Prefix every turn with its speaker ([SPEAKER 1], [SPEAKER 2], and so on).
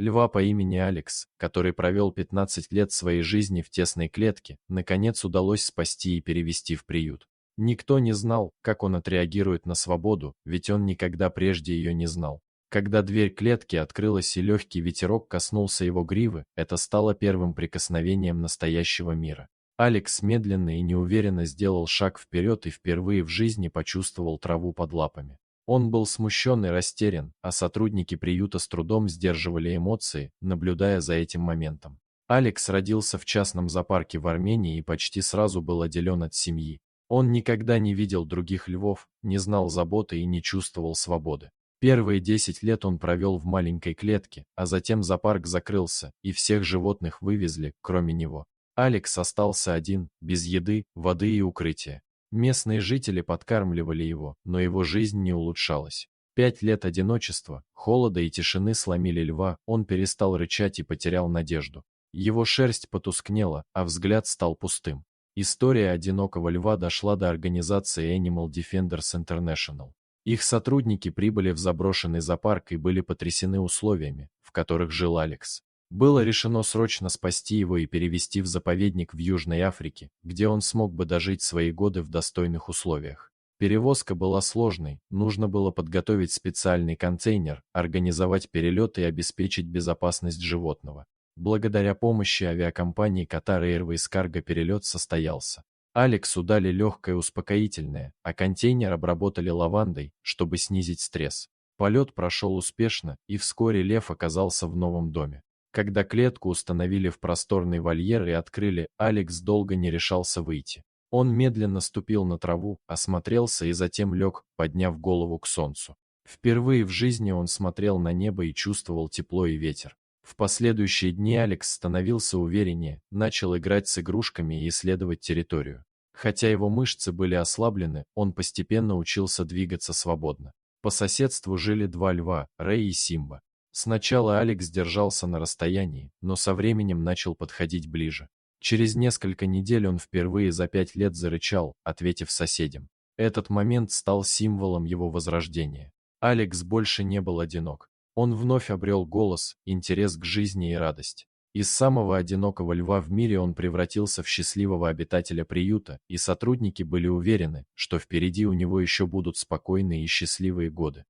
[SPEAKER 1] Льва по имени Алекс, который провел 15 лет своей жизни в тесной клетке, наконец удалось спасти и перевести в приют. Никто не знал, как он отреагирует на свободу, ведь он никогда прежде ее не знал. Когда дверь клетки открылась и легкий ветерок коснулся его гривы, это стало первым прикосновением настоящего мира. Алекс медленно и неуверенно сделал шаг вперед и впервые в жизни почувствовал траву под лапами. Он был смущен и растерян, а сотрудники приюта с трудом сдерживали эмоции, наблюдая за этим моментом. Алекс родился в частном зоопарке в Армении и почти сразу был отделен от семьи. Он никогда не видел других львов, не знал заботы и не чувствовал свободы. Первые 10 лет он провел в маленькой клетке, а затем зоопарк закрылся, и всех животных вывезли, кроме него. Алекс остался один, без еды, воды и укрытия. Местные жители подкармливали его, но его жизнь не улучшалась. 5 лет одиночества, холода и тишины сломили льва, он перестал рычать и потерял надежду. Его шерсть потускнела, а взгляд стал пустым. История одинокого льва дошла до организации Animal Defenders International. Их сотрудники прибыли в заброшенный зоопарк и были потрясены условиями, в которых жил Алекс. Было решено срочно спасти его и перевести в заповедник в Южной Африке, где он смог бы дожить свои годы в достойных условиях. Перевозка была сложной, нужно было подготовить специальный контейнер, организовать перелет и обеспечить безопасность животного. Благодаря помощи авиакомпании Qatar Airways Cargo перелет состоялся. Алексу дали легкое успокоительное, а контейнер обработали лавандой, чтобы снизить стресс. Полет прошел успешно, и вскоре лев оказался в новом доме. Когда клетку установили в просторный вольер и открыли, Алекс долго не решался выйти. Он медленно ступил на траву, осмотрелся и затем лег, подняв голову к солнцу. Впервые в жизни он смотрел на небо и чувствовал тепло и ветер. В последующие дни Алекс становился увереннее, начал играть с игрушками и исследовать территорию. Хотя его мышцы были ослаблены, он постепенно учился двигаться свободно. По соседству жили два льва, Рэй и Симба. Сначала Алекс держался на расстоянии, но со временем начал подходить ближе. Через несколько недель он впервые за 5 лет зарычал, ответив соседям. Этот момент стал символом его возрождения. Алекс больше не был одинок. Он вновь обрел голос, интерес к жизни и радость. Из самого одинокого льва в мире он превратился в счастливого обитателя приюта, и сотрудники были уверены, что впереди у него еще будут спокойные и счастливые годы.